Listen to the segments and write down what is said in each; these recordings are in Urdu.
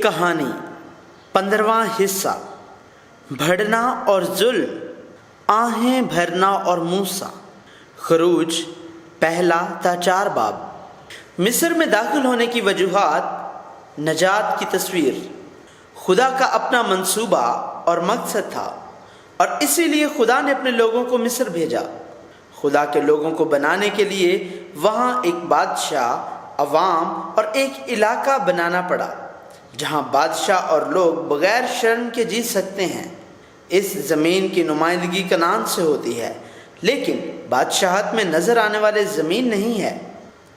کہانی 15واں حصہ بھڑنا اور ظلم، آہیں بھرنا اور موسیٰ۔ خروج پہلا تا 4 باب۔ مصر میں داخل ہونے کی وجوہات، نجات کی تصویر۔ خدا کا اپنا منصوبہ اور مقصد تھا، اور اسی لیے خدا نے اپنے لوگوں کو مصر بھیجا۔ خدا کے لوگوں کو بنانے کے لیے وہاں ایک بادشاہ، عوام اور ایک علاقہ بنانا پڑا جہاں بادشاہ اور لوگ بغیر شرم کے جی سکتے ہیں۔ اس زمین کی نمائندگی کنعان سے ہوتی ہے، لیکن بادشاہت میں نظر آنے والے زمین نہیں ہے،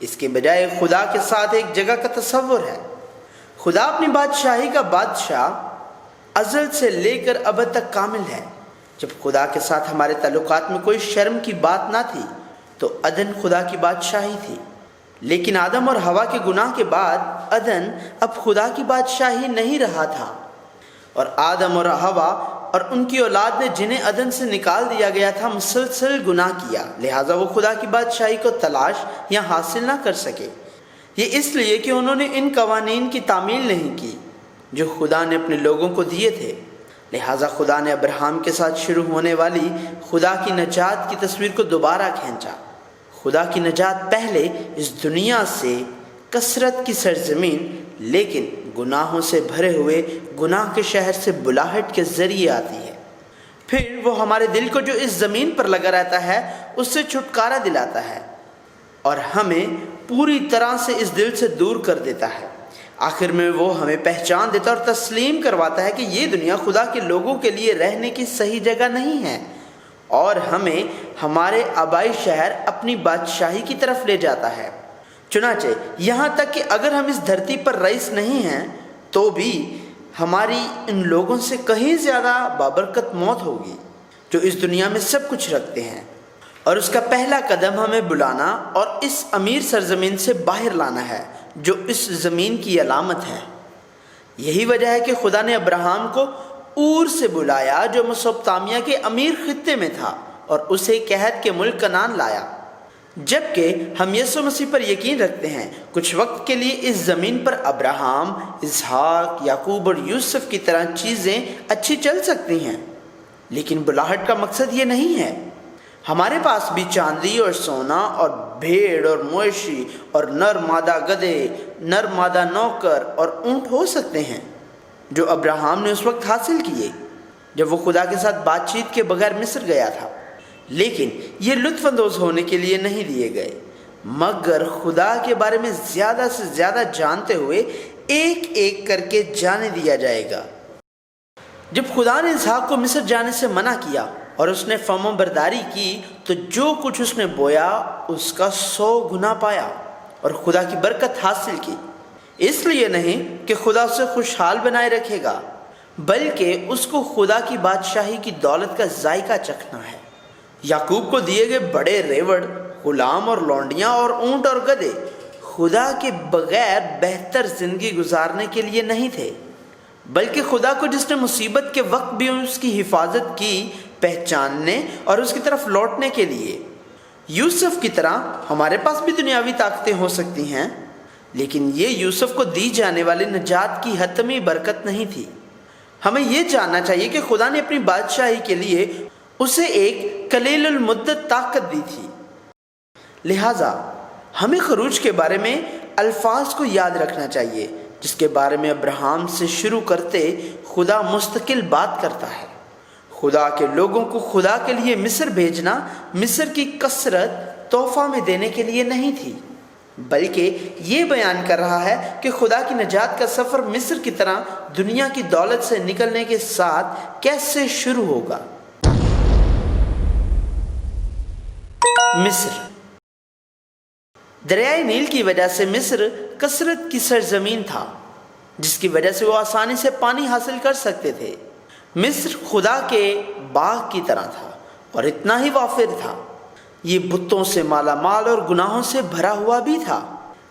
اس کے بجائے خدا کے ساتھ ایک جگہ کا تصور ہے۔ خدا اپنی بادشاہی کا بادشاہ ازل سے لے کر ابد تک کامل ہے۔ جب خدا کے ساتھ ہمارے تعلقات میں کوئی شرم کی بات نہ تھی تو عدن خدا کی بادشاہی تھی، لیکن آدم اور حوا کے گناہ کے بعد عدن اب خدا کی بادشاہی نہیں رہا تھا، اور آدم اور حوا اور ان کی اولاد نے جنہیں عدن سے نکال دیا گیا تھا مسلسل گناہ کیا، لہٰذا وہ خدا کی بادشاہی کو تلاش یا حاصل نہ کر سکے۔ یہ اس لیے کہ انہوں نے ان قوانین کی تعمیل نہیں کی جو خدا نے اپنے لوگوں کو دیے تھے۔ لہٰذا خدا نے ابراہیم کے ساتھ شروع ہونے والی خدا کی نجات کی تصویر کو دوبارہ کھینچا۔ خدا کی نجات پہلے اس دنیا سے کثرت کی سرزمین لیکن گناہوں سے بھرے ہوئے گناہ کے شہر سے بلاہٹ کے ذریعے آتی ہے۔ پھر وہ ہمارے دل کو جو اس زمین پر لگا رہتا ہے اس سے چھٹکارا دلاتا ہے اور ہمیں پوری طرح سے اس دل سے دور کر دیتا ہے۔ آخر میں وہ ہمیں پہچان دیتا اور تسلیم کرواتا ہے کہ یہ دنیا خدا کے لوگوں کے لیے رہنے کی صحیح جگہ نہیں ہے، اور ہمیں ہمارے آبائی شہر اپنی بادشاہی کی طرف لے جاتا ہے۔ چنانچہ یہاں تک کہ اگر ہم اس دھرتی پر رئیس نہیں ہیں تو بھی ہماری ان لوگوں سے کہیں زیادہ بابرکت موت ہوگی جو اس دنیا میں سب کچھ رکھتے ہیں، اور اس کا پہلا قدم ہمیں بلانا اور اس امیر سرزمین سے باہر لانا ہے جو اس زمین کی علامت ہے۔ یہی وجہ ہے کہ خدا نے ابراہیم کو اور سے بلایا جو میسوپوٹامیہ کے امیر خطے میں تھا، اور اسے قحط کے ملک کنعان لایا۔ جبکہ ہم یسوع مسیح پر یقین رکھتے ہیں، کچھ وقت کے لیے اس زمین پر ابراہیم، اسحاق، یعقوب اور یوسف کی طرح چیزیں اچھی چل سکتی ہیں، لیکن بلاہٹ کا مقصد یہ نہیں ہے۔ ہمارے پاس بھی چاندی اور سونا اور بھیڑ اور مویشی اور نر مادہ گدھے، نر مادہ نوکر اور اونٹ ہو سکتے ہیں جو ابراہیم نے اس وقت حاصل کیے جب وہ خدا کے ساتھ بات چیت کے بغیر مصر گیا تھا، لیکن یہ لطف اندوز ہونے کے لیے نہیں دیے گئے، مگر خدا کے بارے میں زیادہ سے زیادہ جانتے ہوئے ایک ایک کر کے جانے دیا جائے گا۔ جب خدا نے اسحاق کو مصر جانے سے منع کیا اور اس نے فرمان برداری کی تو جو کچھ اس نے بویا اس کا 100 گنا پایا اور خدا کی برکت حاصل کی۔ اس لیے نہیں کہ خدا اسے خوشحال بنائے رکھے گا، بلکہ اس کو خدا کی بادشاہی کی دولت کا ذائقہ چکھنا ہے۔ یعقوب کو دیے گئے بڑے ریوڑ، غلام اور لونڈیاں اور اونٹ اور گدھے خدا کے بغیر بہتر زندگی گزارنے کے لیے نہیں تھے، بلکہ خدا کو جس نے مصیبت کے وقت بھی اس کی حفاظت کی پہچاننے اور اس کی طرف لوٹنے کے لیے۔ یوسف کی طرح ہمارے پاس بھی دنیاوی طاقتیں ہو سکتی ہیں، لیکن یہ یوسف کو دی جانے والی نجات کی حتمی برکت نہیں تھی۔ ہمیں یہ جاننا چاہیے کہ خدا نے اپنی بادشاہی کے لیے اسے ایک قلیل المدت طاقت دی تھی، لہٰذا ہمیں خروج کے بارے میں الفاظ کو یاد رکھنا چاہیے جس کے بارے میں ابراہیم سے شروع کرتے خدا مستقل بات کرتا ہے۔ خدا کے لوگوں کو خدا کے لیے مصر بھیجنا مصر کی کثرت تحفہ میں دینے کے لیے نہیں تھی، بلکہ یہ بیان کر رہا ہے کہ خدا کی نجات کا سفر مصر کی طرح دنیا کی دولت سے نکلنے کے ساتھ کیسے شروع ہوگا۔ مصر۔ دریائے نیل کی وجہ سے مصر کثرت کی سرزمین تھا، جس کی وجہ سے وہ آسانی سے پانی حاصل کر سکتے تھے۔ مصر خدا کے باغ کی طرح تھا اور اتنا ہی وافر تھا۔ یہ بتوں سے مالا مال اور گناہوں سے بھرا ہوا بھی تھا،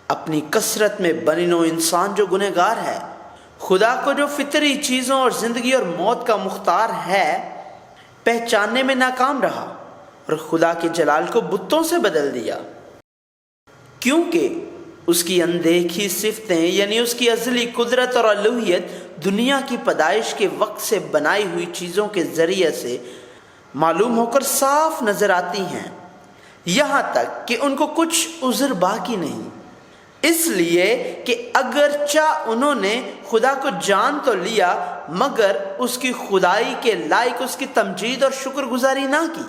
اپنی کثرت میں بنی نوع انسان جو گنہگار ہے، خدا کو جو فطری چیزوں اور زندگی اور موت کا مختار ہے پہچاننے میں ناکام رہا اور خدا کے جلال کو بتوں سے بدل دیا، کیونکہ اس کی اندیکھی صفتیں یعنی اس کی ازلی قدرت اور الوہیت دنیا کی پیدائش کے وقت سے بنائی ہوئی چیزوں کے ذریعے سے معلوم ہو کر صاف نظر آتی ہیں، یہاں تک کہ ان کو کچھ عذر باقی نہیں، اس لیے کہ اگرچہ انہوں نے خدا کو جان تو لیا مگر اس کی خدائی کے لائق اس کی تمجید اور شکر گزاری نہ کی،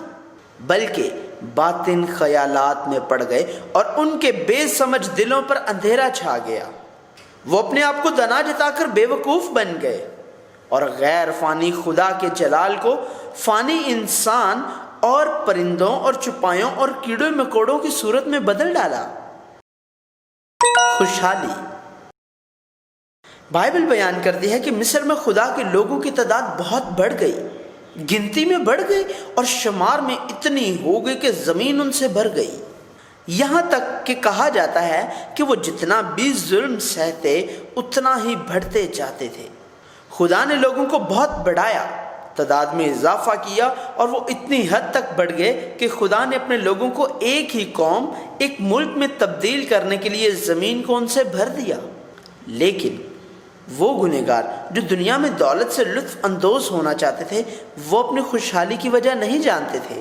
بلکہ باطن خیالات میں پڑ گئے اور ان کے بے سمجھ دلوں پر اندھیرا چھا گیا، وہ اپنے آپ کو دنا جتا کر بے وقوف بن گئے اور غیر فانی خدا کے جلال کو فانی انسان اور پرندوں اور چپایوں اور کیڑوں مکوڑوں کی صورت میں بدل ڈالا۔ خوشحالی۔ بائبل بیان کرتی ہے کہ مصر میں خدا کے لوگوں کی تعداد بہت بڑھ گئی، گنتی میں بڑھ گئی اور شمار میں اتنی ہو گئی کہ زمین ان سے بھر گئی، یہاں تک کہ کہا جاتا ہے کہ وہ جتنا بھی ظلم سہتے اتنا ہی بڑھتے جاتے تھے۔ خدا نے لوگوں کو بہت بڑھایا، تعداد میں اضافہ کیا اور وہ اتنی حد تک بڑھ گئے کہ خدا نے اپنے لوگوں کو ایک ہی قوم، ایک ملک میں تبدیل کرنے کے لیے زمین کو ان سے بھر دیا۔ لیکن وہ گنہگار جو دنیا میں دولت سے لطف اندوز ہونا چاہتے تھے وہ اپنی خوشحالی کی وجہ نہیں جانتے تھے۔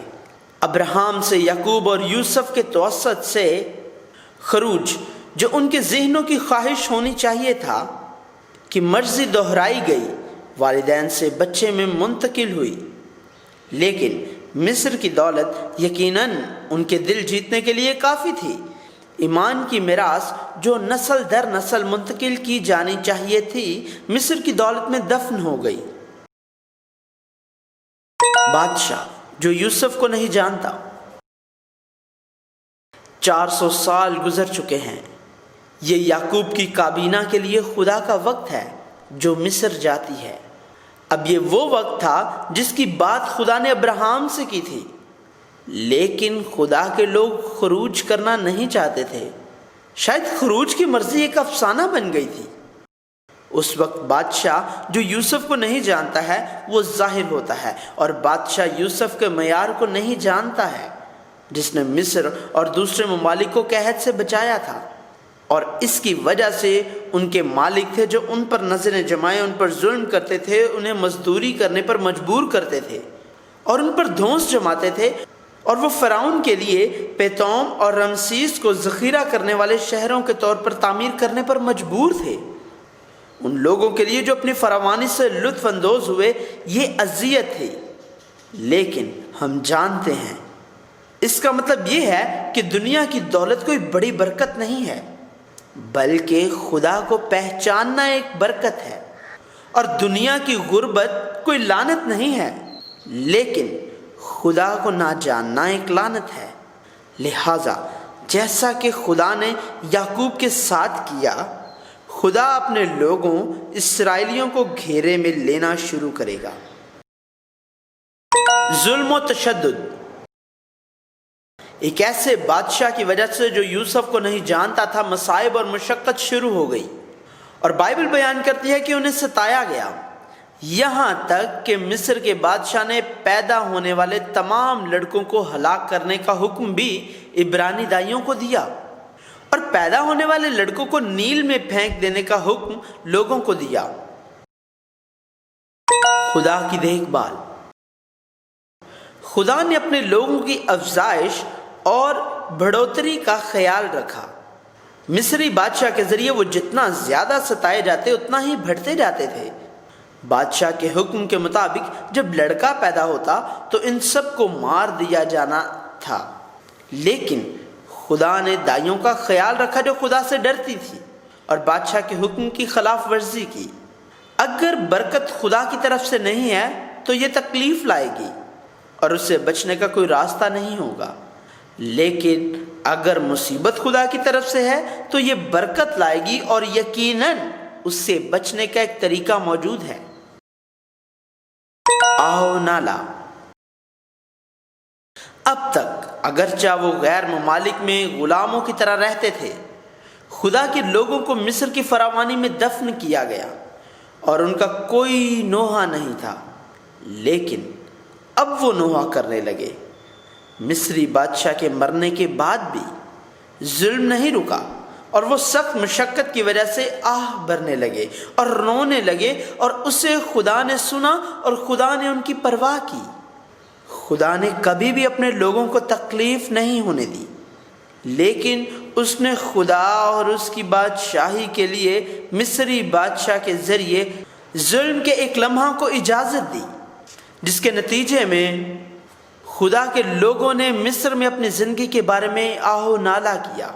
ابراہیم سے یعقوب اور یوسف کے توسط سے خروج جو ان کے ذہنوں کی خواہش ہونی چاہیے تھا کہ مرضی دہرائی گئی، والدین سے بچے میں منتقل ہوئی، لیکن مصر کی دولت یقیناً ان کے دل جیتنے کے لیے کافی تھی۔ ایمان کی میراث جو نسل در نسل منتقل کی جانی چاہیے تھی مصر کی دولت میں دفن ہو گئی۔ بادشاہ جو یوسف کو نہیں جانتا۔ 400 سال گزر چکے ہیں، یہ یعقوب کی کابینہ کے لیے خدا کا وقت ہے جو مصر جاتی ہے۔ اب یہ وہ وقت تھا جس کی بات خدا نے ابراہیم سے کی تھی، لیکن خدا کے لوگ خروج کرنا نہیں چاہتے تھے۔ شاید خروج کی مرضی ایک افسانہ بن گئی تھی۔ اس وقت بادشاہ جو یوسف کو نہیں جانتا ہے وہ ظاہر ہوتا ہے، اور بادشاہ یوسف کے معیار کو نہیں جانتا ہے جس نے مصر اور دوسرے ممالک کو قحط سے بچایا تھا، اور اس کی وجہ سے ان کے مالک تھے جو ان پر نظریں جمائے ان پر ظلم کرتے تھے، انہیں مزدوری کرنے پر مجبور کرتے تھے اور ان پر دھونس جماتے تھے، اور وہ فرعون کے لیے پیتوم اور رمسیس کو ذخیرہ کرنے والے شہروں کے طور پر تعمیر کرنے پر مجبور تھے۔ ان لوگوں کے لیے جو اپنی فراوانی سے لطف اندوز ہوئے یہ اذیت تھی، لیکن ہم جانتے ہیں اس کا مطلب یہ ہے کہ دنیا کی دولت کوئی بڑی برکت نہیں ہے، بلکہ خدا کو پہچاننا ایک برکت ہے، اور دنیا کی غربت کوئی لعنت نہیں ہے، لیکن خدا کو نہ جاننا ایک لعنت ہے۔ لہٰذا جیسا کہ خدا نے یعقوب کے ساتھ کیا، خدا اپنے لوگوں اسرائیلیوں کو گھیرے میں لینا شروع کرے گا۔ ظلم و تشدد۔ ایک ایسے بادشاہ کی وجہ سے جو یوسف کو نہیں جانتا تھا مصائب اور مشقت شروع ہو گئی، اور بائبل بیان کرتی ہے کہ انہیں ستایا گیا، یہاں تک کہ مصر کے بادشاہ نے پیدا ہونے والے تمام لڑکوں کو ہلاک کرنے کا حکم بھی عبرانی دائیوں کو دیا، اور پیدا ہونے والے لڑکوں کو نیل میں پھینک دینے کا حکم لوگوں کو دیا۔ خدا کی دیکھ بھال۔ خدا نے اپنے لوگوں کی افزائش اور بڑھوتری کا خیال رکھا۔ مصری بادشاہ کے ذریعے وہ جتنا زیادہ ستائے جاتے اتنا ہی بڑھتے جاتے تھے۔ بادشاہ کے حکم کے مطابق جب لڑکا پیدا ہوتا تو ان سب کو مار دیا جانا تھا، لیکن خدا نے دائیوں کا خیال رکھا جو خدا سے ڈرتی تھی اور بادشاہ کے حکم کی خلاف ورزی کی۔ اگر برکت خدا کی طرف سے نہیں ہے تو یہ تکلیف لائے گی اور اس سے بچنے کا کوئی راستہ نہیں ہوگا، لیکن اگر مصیبت خدا کی طرف سے ہے تو یہ برکت لائے گی اور یقیناً اس سے بچنے کا ایک طریقہ موجود ہے۔ آو نالا۔ اب تک اگرچہ وہ غیر ممالک میں غلاموں کی طرح رہتے تھے، خدا کے لوگوں کو مصر کی فراوانی میں دفن کیا گیا اور ان کا کوئی نوحہ نہیں تھا، لیکن اب وہ نوحہ کرنے لگے۔ مصری بادشاہ کے مرنے کے بعد بھی ظلم نہیں رکا، اور وہ سخت مشقت کی وجہ سے آہ بھرنے لگے اور رونے لگے، اور اسے خدا نے سنا اور خدا نے ان کی پرواہ کی۔ خدا نے کبھی بھی اپنے لوگوں کو تکلیف نہیں ہونے دی، لیکن اس نے خدا اور اس کی بادشاہی کے لیے مصری بادشاہ کے ذریعے ظلم کے ایک لمحہ کو اجازت دی، جس کے نتیجے میں خدا کے لوگوں نے مصر میں اپنی زندگی کے بارے میں آہ و نالہ کیا۔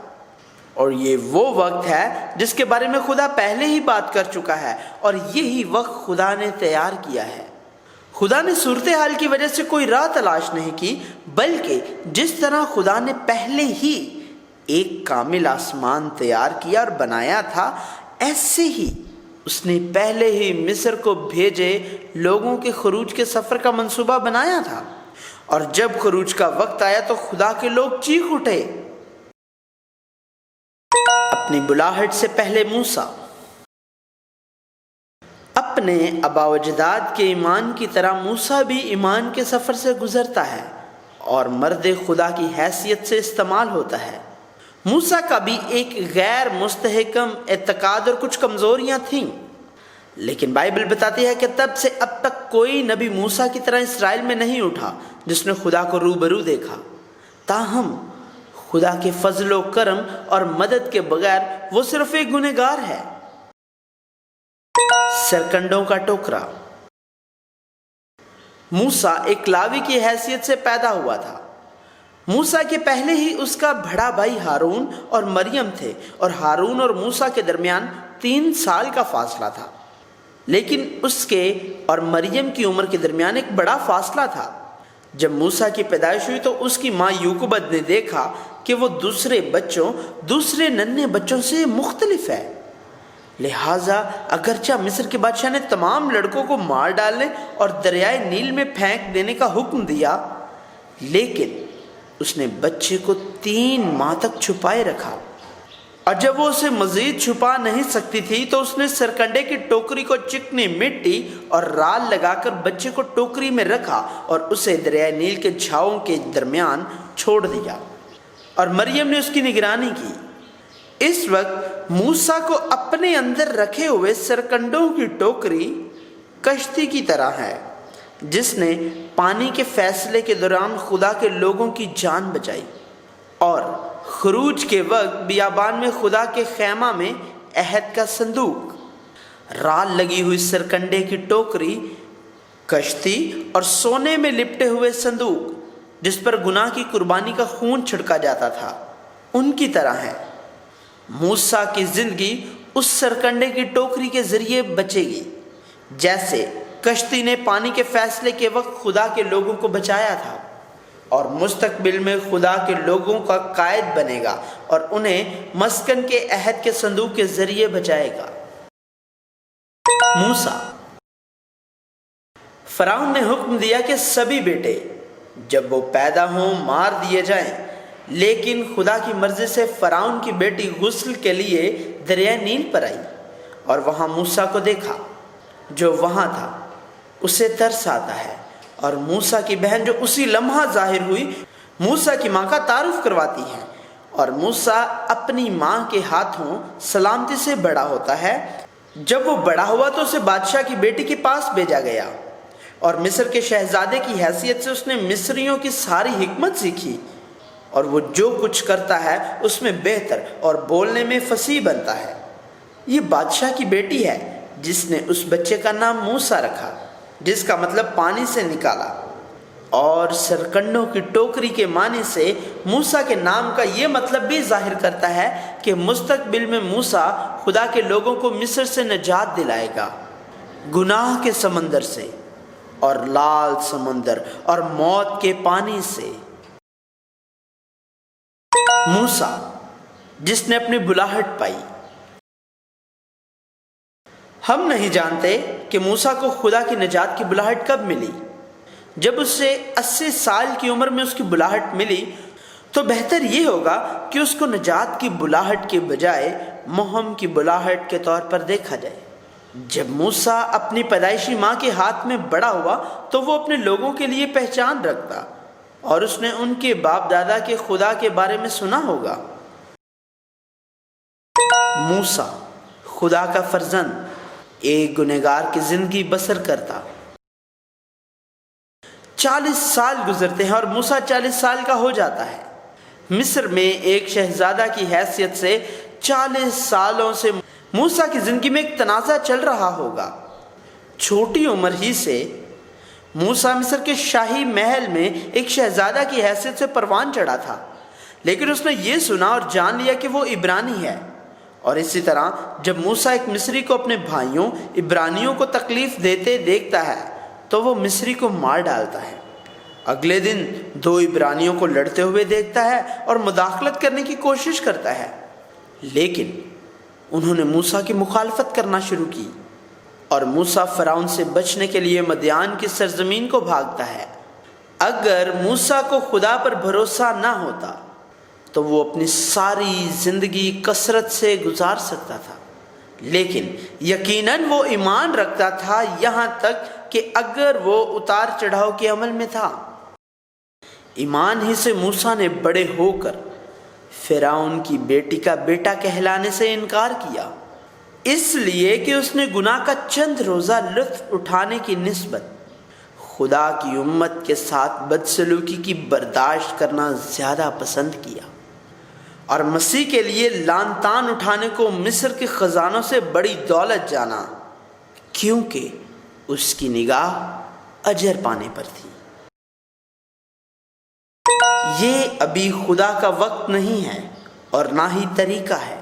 اور یہ وہ وقت ہے جس کے بارے میں خدا پہلے ہی بات کر چکا ہے، اور یہی وقت خدا نے تیار کیا ہے۔ خدا نے صورتحال کی وجہ سے کوئی راہ تلاش نہیں کی، بلکہ جس طرح خدا نے پہلے ہی ایک کامل آسمان تیار کیا اور بنایا تھا، ایسے ہی اس نے پہلے ہی مصر کو بھیجے لوگوں کے خروج کے سفر کا منصوبہ بنایا تھا۔ اور جب خروج کا وقت آیا تو خدا کے لوگ چیخ اٹھے۔ اپنی بلاہٹ سے پہلے موسیٰ اپنے آباء و اجداد کے ایمان کی طرح موسیٰ بھی ایمان کے سفر سے گزرتا ہے اور مرد خدا کی حیثیت سے استعمال ہوتا ہے۔ موسیٰ کا بھی ایک غیر مستحکم اعتقاد اور کچھ کمزوریاں تھیں، لیکن بائبل بتاتی ہے کہ تب سے اب تک کوئی نبی موسیٰ کی طرح اسرائیل میں نہیں اٹھا جس نے خدا کو روبرو دیکھا۔ تاہم خدا کے فضل و کرم اور مدد کے بغیر وہ صرف ایک گنہگار ہے۔ سرکنڈوں کا ٹوکرا۔ موسیٰ ایک لاوی کی حیثیت سے پیدا ہوا تھا۔ موسیٰ کے پہلے ہی اس کا بڑا بھائی ہارون اور مریم تھے، اور ہارون اور موسیٰ کے درمیان 3 سال کا فاصلہ تھا، لیکن اس کے اور مریم کی عمر کے درمیان ایک بڑا فاصلہ تھا۔ جب موسیٰ کی پیدائش ہوئی تو اس کی ماں یوکبد نے دیکھا کہ وہ دوسرے ننھے بچوں سے مختلف ہے، لہٰذا اگرچہ مصر کے بادشاہ نے تمام لڑکوں کو مار ڈالنے اور دریائے نیل میں پھینک دینے کا حکم دیا، لیکن اس نے بچے کو 3 ماہ تک چھپائے رکھا، اور جب وہ اسے مزید چھپا نہیں سکتی تھی تو اس نے سرکنڈے کی ٹوکری کو چکنی مٹی اور رال لگا کر بچے کو ٹوکری میں رکھا اور اسے دریائے نیل کے جھاؤں کے درمیان چھوڑ دیا، اور مریم نے اس کی نگرانی کی۔ اس وقت موسیٰ کو اپنے اندر رکھے ہوئے سرکنڈوں کی ٹوکری کشتی کی طرح ہے جس نے پانی کے فیصلے کے دوران خدا کے لوگوں کی جان بچائی، اور خروج کے وقت بیابان میں خدا کے خیمہ میں عہد کا صندوق، رال لگی ہوئی سرکنڈے کی ٹوکری، کشتی اور سونے میں لپٹے ہوئے صندوق جس پر گناہ کی قربانی کا خون چھڑکا جاتا تھا، ان کی طرح ہے۔ موسیٰ کی زندگی اس سرکنڈے کی ٹوکری کے ذریعے بچے گی، جیسے کشتی نے پانی کے فیصلے کے وقت خدا کے لوگوں کو بچایا تھا، اور مستقبل میں خدا کے لوگوں کا قائد بنے گا اور انہیں مسکن کے عہد کے صندوق کے ذریعے بچائے گا۔ موسیٰ۔ فرعون نے حکم دیا کہ سبھی بیٹے جب وہ پیدا ہوں مار دیے جائیں، لیکن خدا کی مرضی سے فرعون کی بیٹی غسل کے لیے دریائے نیل پر آئی اور وہاں موسیٰ کو دیکھا جو وہاں تھا، اسے ترس آتا ہے، اور موسیٰ کی بہن جو اسی لمحہ ظاہر ہوئی موسیٰ کی ماں کا تعارف کرواتی ہے، اور موسیٰ اپنی ماں کے ہاتھوں سلامتی سے بڑا ہوتا ہے۔ جب وہ بڑا ہوا تو اسے بادشاہ کی بیٹی کے پاس بھیجا گیا، اور مصر کے شہزادے کی حیثیت سے اس نے مصریوں کی ساری حکمت سیکھی، اور وہ جو کچھ کرتا ہے اس میں بہتر اور بولنے میں فصیح بنتا ہے۔ یہ بادشاہ کی بیٹی ہے جس نے اس بچے کا نام موسیٰ رکھا، جس کا مطلب پانی سے نکالا، اور سرکنڈوں کی ٹوکری کے معنی سے موسیٰ کے نام کا یہ مطلب بھی ظاہر کرتا ہے کہ مستقبل میں موسیٰ خدا کے لوگوں کو مصر سے نجات دلائے گا، گناہ کے سمندر سے اور لال سمندر اور موت کے پانی سے۔ موسیٰ جس نے اپنی بلاہٹ پائی۔ ہم نہیں جانتے کہ موسیٰ کو خدا کی نجات کی بلاہٹ کب ملی۔ جب اسے 80 سال کی عمر میں اس کی بلاہٹ ملی تو بہتر یہ ہوگا کہ اس کو نجات کی بلاہٹ کے بجائے مہم کی بلاہٹ کے طور پر دیکھا جائے۔ جب موسیٰ اپنی پیدائشی ماں کے ہاتھ میں بڑا ہوا تو وہ اپنے لوگوں کے لیے پہچان رکھتا، اور اس نے ان کے باپ دادا کے خدا کے بارے میں سنا ہوگا۔ موسیٰ خدا کا فرزند ایک گنہگار کی زندگی بسر کرتا 40 سال گزرتے ہیں اور موسیٰ 40 سال کا ہو جاتا ہے۔ مصر میں ایک شہزادہ کی حیثیت سے 40 سالوں سے موسیٰ کی زندگی میں ایک تنازع چل رہا ہوگا۔ چھوٹی عمر ہی سے موسیٰ مصر کے شاہی محل میں ایک شہزادہ کی حیثیت سے پروان چڑھا تھا، لیکن اس نے یہ سنا اور جان لیا کہ وہ عبرانی ہے، اور اسی طرح جب موسیٰ ایک مصری کو اپنے بھائیوں عبرانیوں کو تکلیف دیتے دیکھتا ہے تو وہ مصری کو مار ڈالتا ہے۔ اگلے دن 2 عبرانیوں کو لڑتے ہوئے دیکھتا ہے اور مداخلت کرنے کی کوشش کرتا ہے، لیکن انہوں نے موسیٰ کی مخالفت کرنا شروع کی، اور موسیٰ فرعون سے بچنے کے لیے مدیان کی سرزمین کو بھاگتا ہے۔ اگر موسیٰ کو خدا پر بھروسہ نہ ہوتا تو وہ اپنی ساری زندگی کثرت سے گزار سکتا تھا، لیکن یقیناً وہ ایمان رکھتا تھا، یہاں تک کہ اگر وہ اتار چڑھاؤ کے عمل میں تھا۔ ایمان ہی سے موسیٰ نے بڑے ہو کر فرعون کی بیٹی کا بیٹا کہلانے سے انکار کیا، اس لیے کہ اس نے گناہ کا چند روزہ لطف اٹھانے کی نسبت خدا کی امت کے ساتھ بدسلوکی کی برداشت کرنا زیادہ پسند کیا، اور مسیح کے لیے لعن طعن اٹھانے کو مصر کے خزانوں سے بڑی دولت جانا، کیونکہ اس کی نگاہ اجر پانے پر تھی۔ یہ ابھی خدا کا وقت نہیں ہے اور نہ ہی طریقہ ہے۔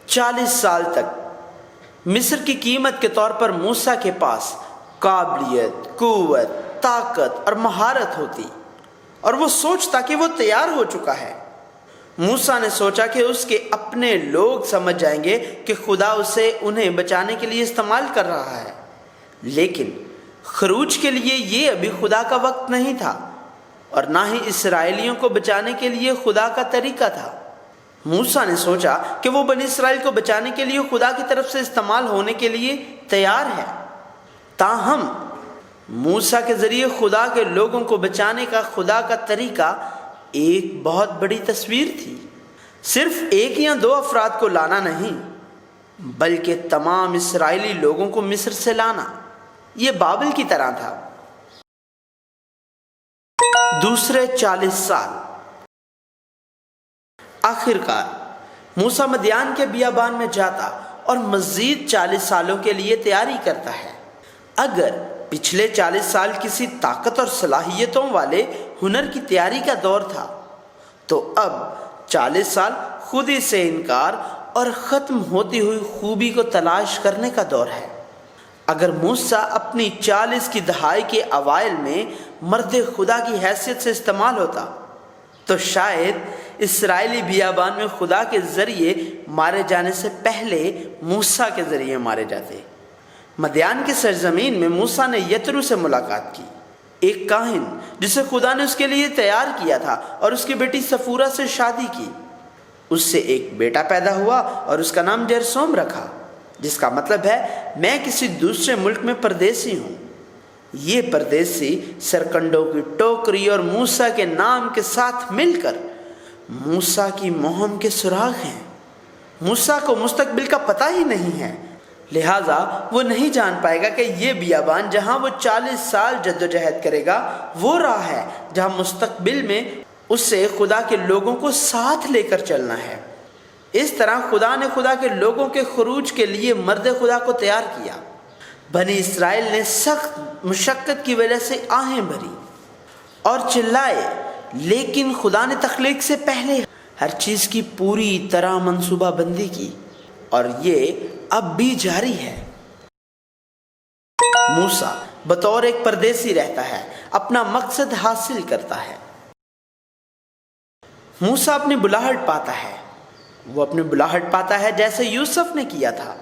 40 سال تک مصر کی قیمت کے طور پر موسیٰ کے پاس قابلیت، قوت، طاقت اور مہارت ہوتی، اور وہ سوچتا کہ وہ تیار ہو چکا ہے۔ موسیٰ نے سوچا کہ اس کے اپنے لوگ سمجھ جائیں گے کہ خدا اسے انہیں بچانے کے لیے استعمال کر رہا ہے، لیکن خروج کے لیے یہ ابھی خدا کا وقت نہیں تھا، اور نہ ہی اسرائیلیوں کو بچانے کے لیے خدا کا طریقہ تھا۔ موسیٰ نے سوچا کہ وہ بنی اسرائیل کو بچانے کے لیے خدا کی طرف سے استعمال ہونے کے لیے تیار ہے، تاہم موسیٰ کے ذریعے خدا کے لوگوں کو بچانے کا خدا کا طریقہ ایک بہت بڑی تصویر تھی۔ صرف 1 یا 2 افراد کو لانا نہیں، بلکہ تمام اسرائیلی لوگوں کو مصر سے لانا۔ یہ بابل کی طرح تھا۔ دوسرے 40 سال۔ آخر کار موسیٰ مدیان کے بیابان میں جاتا اور مزید 40 سالوں کے لیے تیاری کرتا ہے۔ اگر پچھلے 40 سال کسی طاقت اور صلاحیتوں والے ہنر کی تیاری کا دور تھا، تو اب 40 سال خودی سے انکار اور ختم ہوتی ہوئی خوبی کو تلاش کرنے کا دور ہے۔ اگر موسیٰ اپنی 40 کی دہائی کے اوائل میں مرد خدا کی حیثیت سے استعمال ہوتا تو شاید اسرائیلی بیابان میں خدا کے ذریعے مارے جانے سے پہلے موسیٰ کے ذریعے مارے جاتے۔ مدیان کی سرزمین میں موسیٰ نے یترو سے ملاقات کی، ایک کاہن جسے خدا نے اس کے لیے تیار کیا تھا، اور اس کی بیٹی سفورہ سے شادی کی۔ اس سے ایک بیٹا پیدا ہوا اور اس کا نام جرسوم رکھا، جس کا مطلب ہے میں کسی دوسرے ملک میں پردیسی ہوں۔ یہ پردیسی سرکنڈوں کی ٹوکری اور موسیٰ کے نام کے ساتھ مل کر موسیٰ کی مہم کے سراغ ہیں۔ موسیٰ کو مستقبل کا پتہ ہی نہیں ہے، لہٰذا وہ نہیں جان پائے گا کہ یہ بیابان جہاں وہ 40 سال جدوجہد کرے گا وہ راہ ہے جہاں مستقبل میں اسے خدا کے لوگوں کو ساتھ لے کر چلنا ہے۔ اس طرح خدا نے خدا کے لوگوں کے خروج کے لیے مرد خدا کو تیار کیا۔ بنی اسرائیل نے سخت مشقت کی وجہ سے آہیں بھری اور چلائے، لیکن خدا نے تخلیق سے پہلے ہر چیز کی پوری طرح منصوبہ بندی کی، اور یہ اب بھی جاری ہے۔ موسیٰ بطور ایک پردیسی رہتا ہے، اپنا مقصد حاصل کرتا ہے۔ موسیٰ اپنی بلاہٹ پاتا ہے، وہ اپنی بلاہٹ پاتا ہے جیسے یوسف نے کیا تھا۔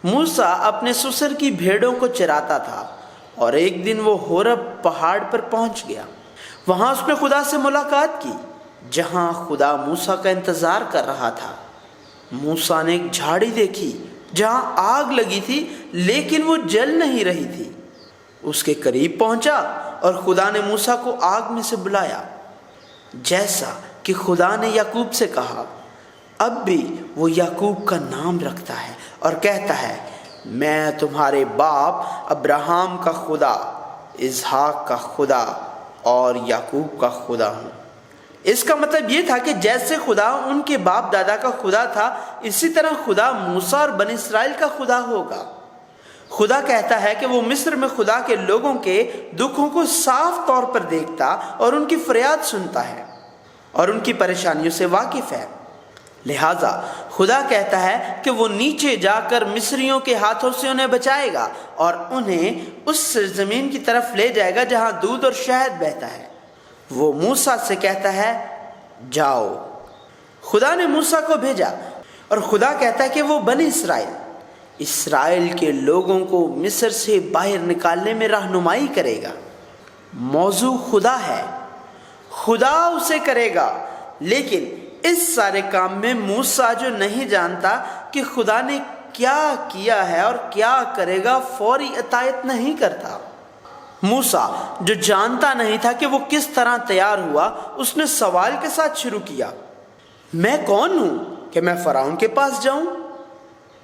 موسیٰ اپنے سسر کی بھیڑوں کو چراتا تھا، اور ایک دن وہ ہورب پہاڑ پر پہنچ گیا۔ وہاں اس نے خدا سے ملاقات کی، جہاں خدا موسیٰ کا انتظار کر رہا تھا۔ موسیٰ نے ایک جھاڑی دیکھی جہاں آگ لگی تھی، لیکن وہ جل نہیں رہی تھی۔ اس کے قریب پہنچا اور خدا نے موسیٰ کو آگ میں سے بلایا، جیسا کہ خدا نے یعقوب سے کہا۔ اب بھی وہ یعقوب کا نام رکھتا ہے اور کہتا ہے میں تمہارے باپ ابراہیم کا خدا، اسحاق کا خدا اور یعقوب کا خدا ہوں۔ اس کا مطلب یہ تھا کہ جیسے خدا ان کے باپ دادا کا خدا تھا، اسی طرح خدا موسیٰ اور بنی اسرائیل کا خدا ہوگا۔ خدا کہتا ہے کہ وہ مصر میں خدا کے لوگوں کے دکھوں کو صاف طور پر دیکھتا اور ان کی فریاد سنتا ہے اور ان کی پریشانیوں سے واقف ہے۔ لہٰذا خدا کہتا ہے کہ وہ نیچے جا کر مصریوں کے ہاتھوں سے انہیں بچائے گا اور انہیں اس سرزمین کی طرف لے جائے گا جہاں دودھ اور شہد بہتا ہے۔ وہ موسیٰ سے کہتا ہے جاؤ۔ خدا نے موسیٰ کو بھیجا اور خدا کہتا ہے کہ وہ بنی اسرائیل کے لوگوں کو مصر سے باہر نکالنے میں رہنمائی کرے گا۔ موضوع خدا ہے، خدا اسے کرے گا، لیکن اس سارے کام میں موسیٰ جو نہیں جانتا کہ خدا نے کیا کیا ہے اور کیا کرے گا، فوری اطاعت نہیں کرتا۔ موسیٰ جو جانتا نہیں تھا کہ وہ کس طرح تیار ہوا، اس نے سوال کے ساتھ شروع کیا، میں کون ہوں کہ میں فرعون کے پاس جاؤں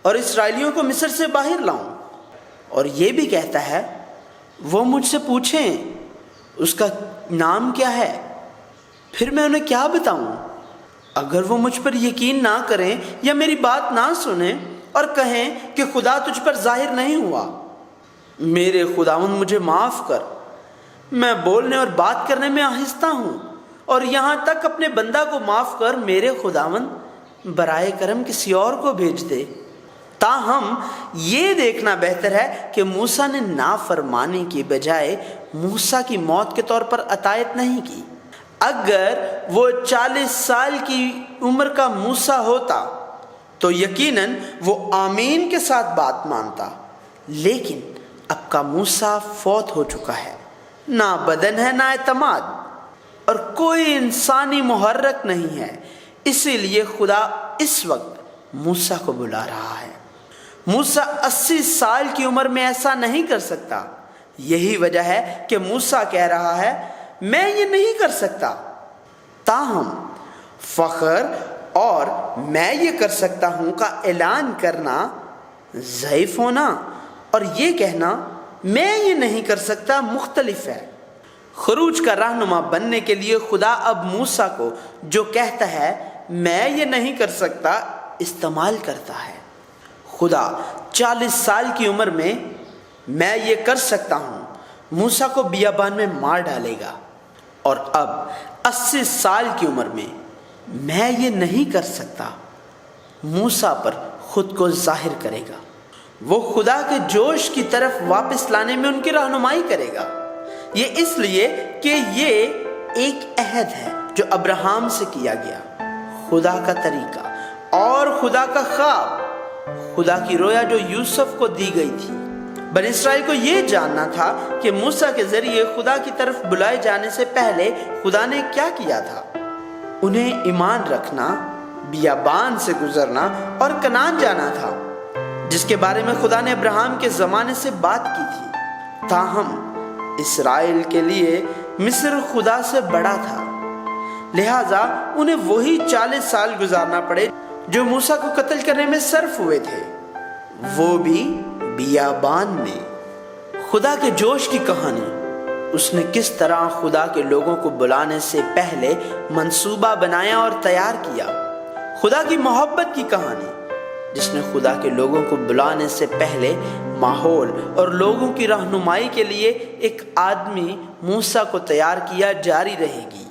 اور اسرائیلیوں کو مصر سے باہر لاؤں؟ اور یہ بھی کہتا ہے وہ مجھ سے پوچھیں اس کا نام کیا ہے، پھر میں انہیں کیا بتاؤں؟ اگر وہ مجھ پر یقین نہ کریں یا میری بات نہ سنیں اور کہیں کہ خدا تجھ پر ظاہر نہیں ہوا، میرے خداوند مجھے معاف کر، میں بولنے اور بات کرنے میں آہستہ ہوں، اور یہاں تک اپنے بندہ کو معاف کر، میرے خداوند برائے کرم کسی اور کو بھیج دے۔ تاہم یہ دیکھنا بہتر ہے کہ موسیٰ نے نافرمانی کی بجائے موسیٰ کی موت کے طور پر اطاعت نہیں کی۔ اگر وہ 40 سال کی عمر کا موسیٰ ہوتا تو یقیناً وہ آمین کے ساتھ بات مانتا، لیکن اب کا موسیٰ فوت ہو چکا ہے، نہ بدن ہے نہ اعتماد، اور کوئی انسانی محرک نہیں ہے، اسی لیے خدا اس وقت موسیٰ کو بلا رہا ہے۔ موسیٰ 80 سال کی عمر میں ایسا نہیں کر سکتا، یہی وجہ ہے کہ موسیٰ کہہ رہا ہے میں یہ نہیں کر سکتا۔ تاہم فخر اور میں یہ کر سکتا ہوں کا اعلان کرنا ضعیف ہونا اور یہ کہنا میں یہ نہیں کر سکتا مختلف ہے۔ خروج کا رہنما بننے کے لیے خدا اب موسیٰ کو جو کہتا ہے میں یہ نہیں کر سکتا استعمال کرتا ہے۔ خدا 40 سال کی عمر میں یہ کر سکتا ہوں موسیٰ کو بیابان میں مار ڈالے گا، اور اب 80 سال کی عمر میں یہ نہیں کر سکتا موسیٰ پر خود کو ظاہر کرے گا۔ وہ خدا کے جوش کی طرف واپس لانے میں ان کی رہنمائی کرے گا۔ یہ اس لیے کہ یہ ایک عہد ہے جو ابراہیم سے کیا گیا، خدا کا طریقہ اور خدا کا خواب، خدا کی رویا جو یوسف کو دی گئی تھی۔ بنی اسرائیل کو یہ جاننا تھا کہ موسیٰ کے ذریعے خدا کی طرف بلائے جانے سے پہلے خدا نے کیا کیا تھا۔ انہیں ایمان رکھنا، بیابان سے گزرنا اور کنعان جانا تھا، جس کے بارے میں خدا نے ابراہیم کے زمانے سے بات کی تھی۔ تاہم اسرائیل کے لیے مصر خدا سے بڑا تھا، لہٰذا انہیں وہی 40 سال گزارنا پڑے جو موسیٰ کو قتل کرنے میں صرف ہوئے تھے، وہ بھی بیابان میں۔ خدا کے جوش کی کہانی، اس نے کس طرح خدا کے لوگوں کو بلانے سے پہلے منصوبہ بنایا اور تیار کیا۔ خدا کی محبت کی کہانی، جس نے خدا کے لوگوں کو بلانے سے پہلے ماحول اور لوگوں کی رہنمائی کے لیے ایک آدمی موسیٰ کو تیار کیا، جاری رہے گی۔